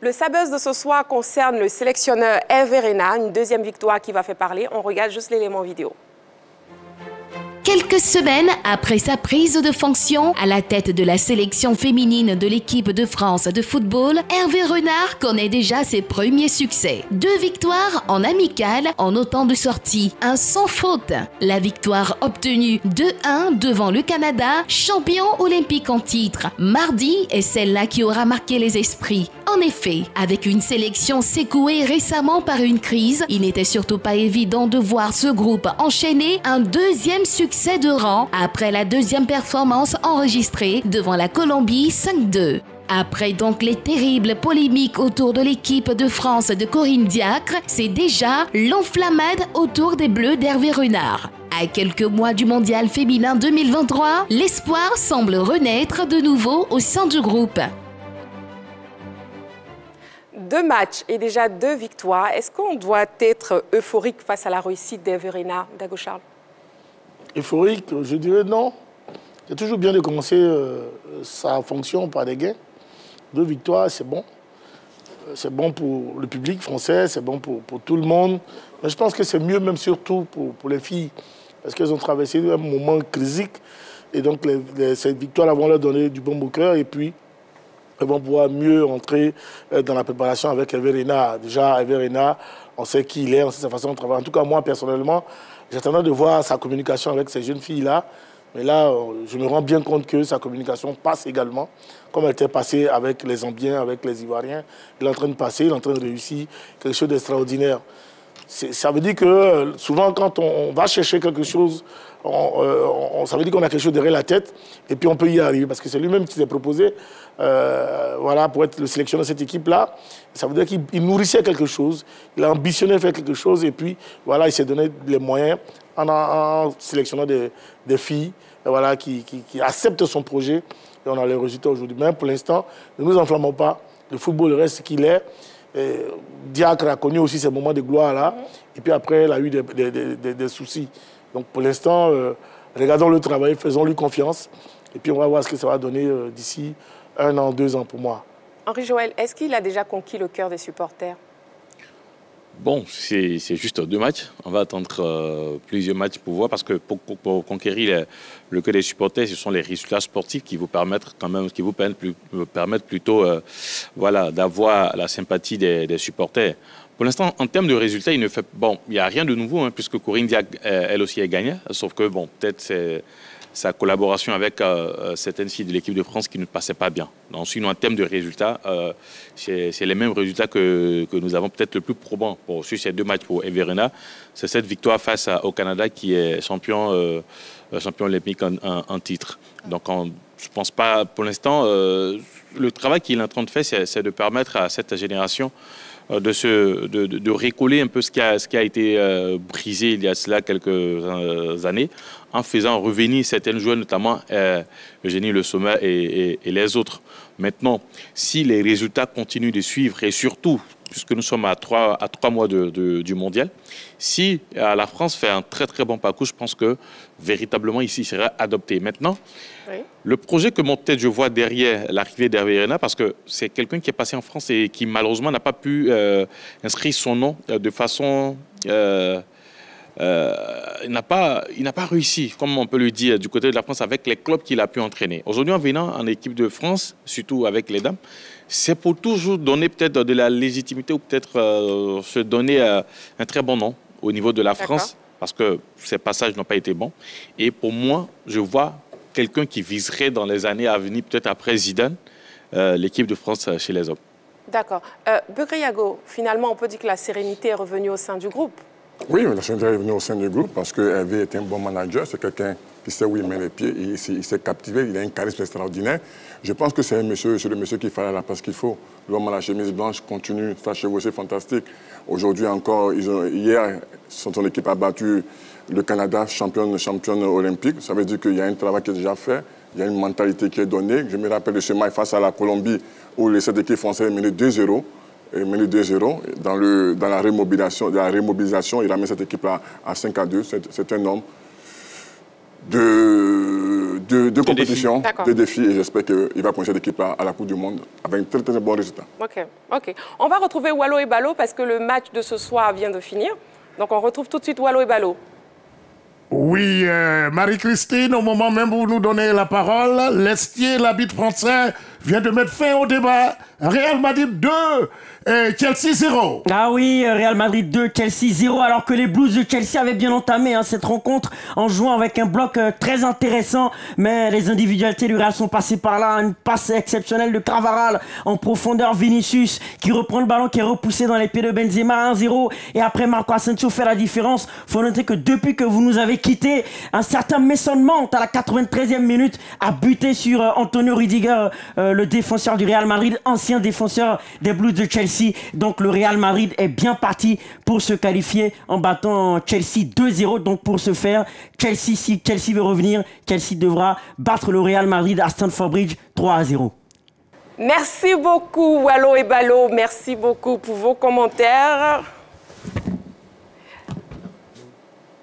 Le sabuzz de ce soir concerne le sélectionneur Hervé Renard, une deuxième victoire qui va faire parler. On regarde juste l'élément vidéo. Quelques semaines après sa prise de fonction à la tête de la sélection féminine de l'équipe de France de football, Hervé Renard connaît déjà ses premiers succès. 2 victoires en amical en autant de sorties, un sans faute. La victoire obtenue 2-1 devant le Canada, champion olympique en titre, mardi est celle-là qui aura marqué les esprits. En effet, avec une sélection secouée récemment par une crise, il n'était surtout pas évident de voir ce groupe enchaîner un deuxième succès de rang après la deuxième performance enregistrée devant la Colombie 5-2. Après donc les terribles polémiques autour de l'équipe de France de Corinne Diacre, c'est déjà l'enflammade autour des Bleus d'Hervé Renard. À quelques mois du mondial féminin 2023, l'espoir semble renaître de nouveau au sein du groupe. 2 matchs et déjà 2 victoires. Est-ce qu'on doit être euphorique face à la réussite d'Hervé Renard, Dago Charles? Euphorique, je dirais non. C'est toujours bien de commencer sa fonction par des gains. 2 victoires, c'est bon. C'est bon pour le public français, c'est bon pour tout le monde. Mais je pense que c'est mieux même surtout pour les filles, parce qu'elles ont traversé un moment critique. Et donc ces victoires vont leur donner du bon au cœur. Et puis, elles vont pouvoir mieux entrer dans la préparation avec Hervé Renard. Déjà, Hervé Renard, on sait qui il est, on sait sa façon de travailler. En tout cas, moi, personnellement, j'attendais de voir sa communication avec ces jeunes filles-là. Mais là, je me rends bien compte que sa communication passe également, comme elle était passée avec les Zambiens, avec les Ivoiriens. Il est en train de passer, il est en train de réussir quelque chose d'extraordinaire. Ça veut dire que souvent, quand on va chercher quelque chose, ça veut dire qu'on a quelque chose derrière la tête et puis on peut y arriver parce que c'est lui-même qui s'est proposé voilà, pour être le sélectionneur de cette équipe-là. Ça veut dire qu'il nourrissait quelque chose, il a ambitionné faire quelque chose et puis voilà, il s'est donné les moyens en sélectionnant des filles voilà, qui acceptent son projet et on a les résultats aujourd'hui. Mais pour l'instant, ne nous enflammons pas, le football reste ce qu'il est. Diacre a connu aussi ces moments de gloire-là. Et puis après, il a eu des soucis. Donc pour l'instant, regardons le travail, faisons-lui confiance. Et puis on va voir ce que ça va donner d'ici 1 an, 2 ans pour moi. Henri-Joël, est-ce qu'il a déjà conquis le cœur des supporters? Bon, c'est juste 2 matchs. On va attendre plusieurs matchs pour voir parce que pour conquérir le cœur des supporters, ce sont les résultats sportifs qui vous permettent quand même, qui vous permettent plutôt, voilà, d'avoir la sympathie des supporters. Pour l'instant, en termes de résultats, il n'y a rien de nouveau hein, puisque Corinne Diacre, elle aussi, est gagnée. Sauf que bon, peut-être c'est sa collaboration avec certaines filles de l'équipe de France qui ne passait pas bien. Donc, sinon, en termes de résultats, c'est les mêmes résultats que nous avons peut-être le plus probant sur ces 2 matchs pour Hervé Renard. C'est cette victoire face au Canada qui est champion olympique en titre. Donc, je ne pense pas, pour l'instant, le travail qu'il est en train de faire, c'est de permettre à cette génération de récoller un peu ce qui a été brisé il y a cela quelques années, en faisant revenir certaines joueurs, notamment Eugénie Le Sommer et les autres. Maintenant, si les résultats continuent de suivre, et surtout, puisque nous sommes à 3 mois du mondial, si la France fait un très très bon parcours, je pense que véritablement ici, il sera adopté. Maintenant, oui. Le projet que peut-être je vois derrière l'arrivée d'Hervé Renard, parce que c'est quelqu'un qui est passé en France et qui malheureusement n'a pas pu inscrire son nom de façon... il n'a pas réussi, comme on peut le dire, du côté de la France avec les clubs qu'il a pu entraîner. Aujourd'hui, en venant en équipe de France, surtout avec les dames, c'est pour toujours donner peut-être de la légitimité ou peut-être se donner un très bon nom au niveau de la France, parce que ces passages n'ont pas été bons. Et pour moi, je vois quelqu'un qui viserait dans les années à venir, peut-être après Zidane, l'équipe de France chez les hommes. D'accord. Begré Yago, finalement, on peut dire que la sérénité est revenue au sein du groupe. Oui, la sérénité est revenue au sein du groupe parce que Hervé est un bon manager, c'est quelqu'un qui sait où il met les pieds, il s'est captivé, il a un charisme extraordinaire. Je pense que c'est le monsieur qui fera la place qu'il faut. L'homme à la chemise blanche continue, sa chevauchée fantastique. Aujourd'hui encore, hier, son équipe a battu le Canada, championne olympique. Ça veut dire qu'il y a un travail qui est déjà fait, il y a une mentalité qui est donnée. Je me rappelle de ce match face à la Colombie où cette équipe française menait 2-0. Mené 2-0 dans la remobilisation, il a mis cette équipe-là à 5-2. C'est un homme de deux compétitions, deux défis, et j'espère qu'il va prendre cette équipe-là à la Coupe du Monde avec un très, très bon résultat. OK. On va retrouver Wallo et Ballo parce que le match de ce soir vient de finir. Donc, on retrouve tout de suite Wallo et Ballo. Oui, Marie-Christine, au moment même où vous nous donnez la parole, Lestier, l'arbitre français, vient de mettre fin au débat. Real Madrid 2 et Chelsea 0. Ah oui, Real Madrid 2, Chelsea 0, alors que les Blues de Chelsea avaient bien entamé cette rencontre en jouant avec un bloc très intéressant, mais les individualités du Real sont passées par là. Une passe exceptionnelle de Carvajal en profondeur, Vinicius qui reprend le ballon, qui est repoussé dans les pieds de Benzema, 1-0, et après Marco Asensio fait la différence. Faut noter que depuis que vous nous avez quitté, un certain Mason Mount à la 93e minute a buté sur Antonio Rudiger, le défenseur du Real Madrid, ancien défenseur des Blues de Chelsea. Donc le Real Madrid est bien parti pour se qualifier en battant Chelsea 2-0. Donc pour ce faire, Chelsea, si Chelsea veut revenir, Chelsea devra battre le Real Madrid à Stamford Bridge 3-0. Merci beaucoup Wallo et Ballo, merci beaucoup pour vos commentaires.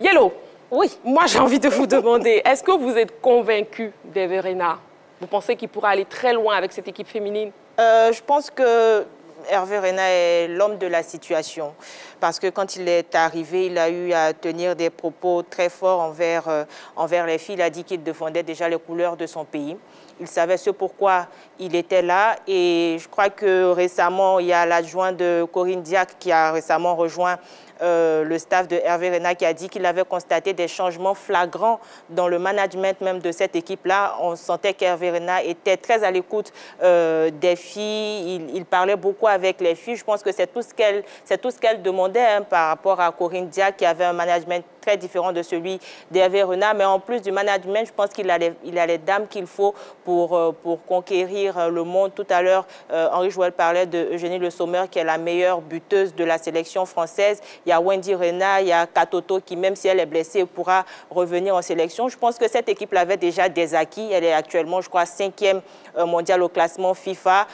Yellow, oui, moi j'ai envie de vous demander, est-ce que vous êtes convaincu d'Hervé Renard? Vous pensez qu'il pourra aller très loin avec cette équipe féminine? Je pense que Hervé Renard est l'homme de la situation. Parce que quand il est arrivé, il a eu à tenir des propos très forts envers les filles. Il a dit qu'il défendait déjà les couleurs de son pays. Il savait ce pourquoi il était là. Et je crois que récemment, il y a l'adjoint de Corinne Diacre qui a récemment rejoint le staff de Hervé Renard, qui a dit qu'il avait constaté des changements flagrants dans le management même de cette équipe-là. On sentait qu'Hervé Renard était très à l'écoute des filles. Il parlait beaucoup avec les filles. Je pense que c'est tout ce qu'elle demandait par rapport à Corinne Diacre, qui avait un management très différent de celui d'Hervé Renard. Mais en plus du management, je pense qu'il a les dames qu'il faut pour conquérir le monde. Tout à l'heure, Henri Jouel parlait de Eugénie Le Sommer, qui est la meilleure buteuse de la sélection française. Il y a Wendy Renard, il y a Katoto, qui même si elle est blessée, pourra revenir en sélection. Je pense que cette équipe avait déjà des acquis. Elle est actuellement, je crois, 5e mondiale au classement FIFA.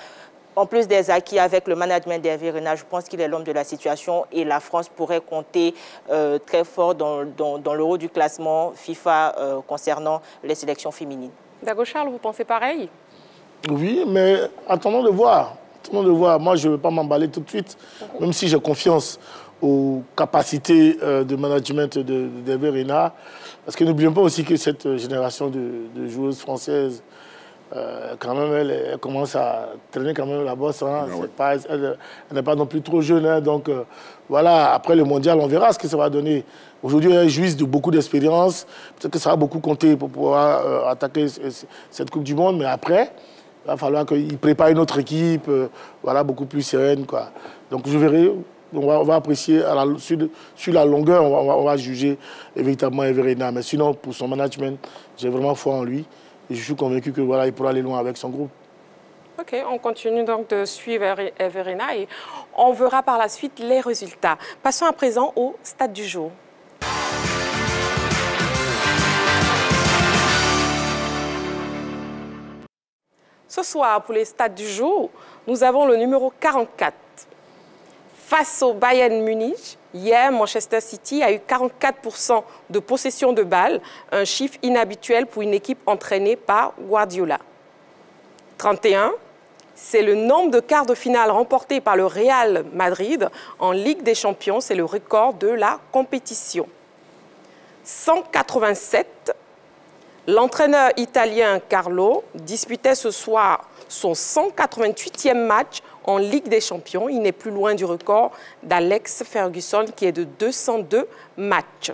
En plus des acquis avec le management d'Hervé Renard, je pense qu'il est l'homme de la situation et la France pourrait compter très fort dans le haut du classement FIFA concernant les sélections féminines. Dago Charles, vous pensez pareil? Oui, mais attendons de voir. Moi, je ne veux pas m'emballer tout de suite, même si j'ai confiance aux capacités de management d'Hervé Renard. Parce que n'oublions pas aussi que cette génération de joueuses françaises, quand même, elle commence à traîner quand même la bosse. Hein. Elle n'est pas non plus trop jeune. Hein. Donc, voilà, après le mondial, on verra ce que ça va donner. Aujourd'hui, elle jouit de beaucoup d'expérience. Peut-être que ça va beaucoup compter pour pouvoir attaquer cette Coupe du Monde. Mais après, il va falloir qu'il prépare une autre équipe, voilà, beaucoup plus sereine, quoi. Donc, je verrai. On va apprécier sur la longueur, on va juger véritablement Hervé Renard. Mais sinon, pour son management, j'ai vraiment foi en lui. Et je suis convaincu que voilà, il pourra aller loin avec son groupe. OK, on continue donc de suivre Hervé Renard et on verra par la suite les résultats. Passons à présent au stade du jour. Ce soir, pour les stades du jour, nous avons le numéro 44. Face au Bayern Munich, hier, Manchester City a eu 44% de possession de balles, un chiffre inhabituel pour une équipe entraînée par Guardiola. 31, c'est le nombre de quarts de finale remportés par le Real Madrid en Ligue des Champions, c'est le record de la compétition. 187, l'entraîneur italien Carlo disputait ce soir son 188e match en Ligue des Champions. Il n'est plus loin du record d'Alex Ferguson qui est de 202 matchs.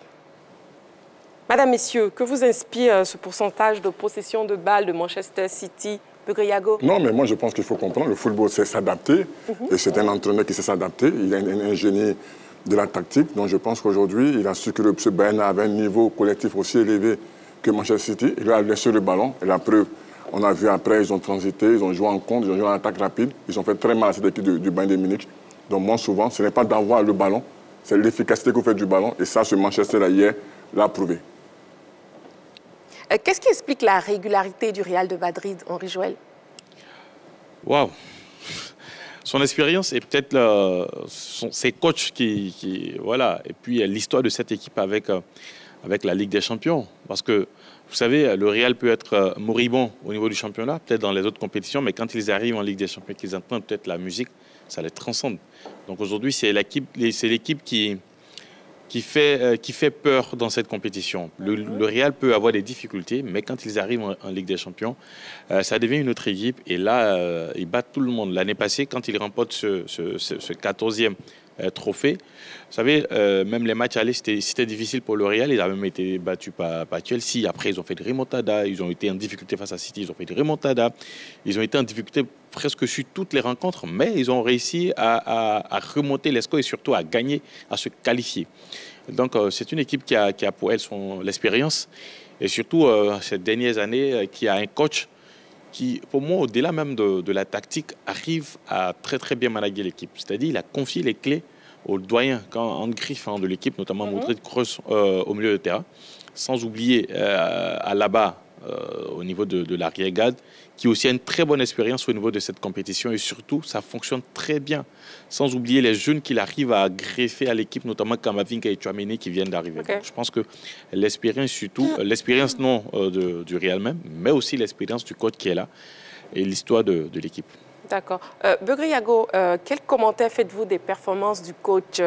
Madame, Messieurs, que vous inspire ce pourcentage de possession de balles de Manchester City, Begriago? Non, mais moi je pense qu'il faut comprendre, le football c'est s'adapter et c'est un entraîneur qui sait s'adapter. Il a un génie de la tactique, donc je pense qu'aujourd'hui il a su que ce Bayern avait un niveau collectif aussi élevé que Manchester City. Il a laissé le ballon et la preuve. On a vu après, ils ont transité, ils ont joué en contre, ils ont joué en attaque rapide. Ils ont fait très mal à cette équipe du Bayern de Munich. Donc moi, souvent, ce n'est pas d'avoir le ballon, c'est l'efficacité que vous faites du ballon. Et ça, ce Manchester hier l'a prouvé. Qu'est-ce qui explique la régularité du Real de Madrid, Henri Jouel? Waouh! Son expérience et peut-être ses coachs voilà. Et puis l'histoire de cette équipe avec la Ligue des Champions. Parce que Vous savez, le Real peut être moribond au niveau du championnat, peut-être dans les autres compétitions, mais quand ils arrivent en Ligue des Champions, qu'ils entendent peut-être la musique, ça les transcende. Donc aujourd'hui, c'est l'équipe qui fait peur dans cette compétition. Le Real peut avoir des difficultés, mais quand ils arrivent en Ligue des Champions, ça devient une autre équipe. Et là, ils battent tout le monde. L'année passée, quand ils remportent ce 14e trophée, vous savez, même les matchs allés, c'était difficile pour le Real. Ils avaient même été battus par Chelsea. Après, ils ont fait des remontadas. Ils ont été en difficulté face à City. Ils ont fait des remontadas. Ils ont été en difficulté presque sur toutes les rencontres, mais ils ont réussi à remonter les scores et surtout à gagner, à se qualifier. Donc, c'est une équipe qui a pour elle l'expérience et surtout, ces dernières années, qui a un coach qui, pour moi, au-delà même de la tactique, arrive à très, très bien manager l'équipe. C'est-à-dire, il a confié les clés aux doyens, en griffe de l'équipe, notamment Modric, Kroos au milieu de terrain, sans oublier Alaba au niveau de l'arrière-garde, qui aussi a une très bonne expérience au niveau de cette compétition et surtout, ça fonctionne très bien. Sans oublier les jeunes qu'il arrive à greffer à l'équipe, notamment Kamavinga et Tchouaméni qui viennent d'arriver. Okay. Je pense que l'expérience surtout, l'expérience non du Real même, mais aussi l'expérience du coach qui est là et l'histoire de l'équipe. D'accord. Beugri-Yago, quel commentaire faites-vous des performances du coach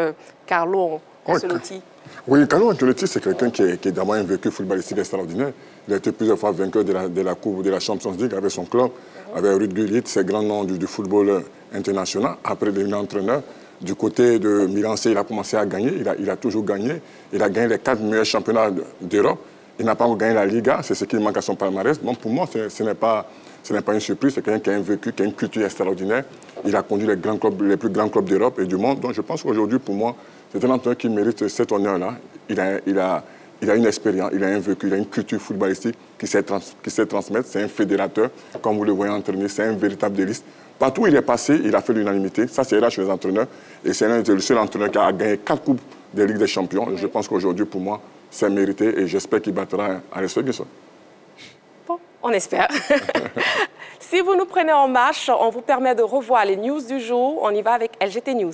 Carlo Ancelotti? Oui, Carlo Ancelotti, c'est quelqu'un qui est d'abord un vécu footballistique extraordinaire. Il a été plusieurs fois vainqueur de la Coupe de la Champions League avec son club, avec Ruud Gullit, ces grands noms du football international. Après, il est entraîneur. Du côté de Milan AC, il a commencé à gagner. Il a toujours gagné. Il a gagné les 4 meilleurs championnats d'Europe. Il n'a pas encore gagné la Liga. C'est ce qui manque à son palmarès. Donc, pour moi, ce n'est pas une surprise. C'est quelqu'un qui a un vécu, qui a une culture extraordinaire. Il a conduit les plus grands clubs d'Europe et du monde. Donc, je pense qu'aujourd'hui, pour moi, c'est un entraîneur qui mérite cet honneur-là. Il a une expérience, il a un vécu, il a une culture footballistique qui sait transmettre. C'est un fédérateur, comme vous le voyez entraîner, c'est un véritable délice. Partout où il est passé, il a fait l'unanimité. Ça, c'est là chez les entraîneurs. Et c'est le seul entraîneur qui a gagné 4 coupes de Ligue des Champions. Oui. Je pense qu'aujourd'hui, pour moi, c'est mérité et j'espère qu'il battra Alex Ferguson. Bon, on espère. Si vous nous prenez en marche, on vous permet de revoir les news du jour. On y va avec LGT News.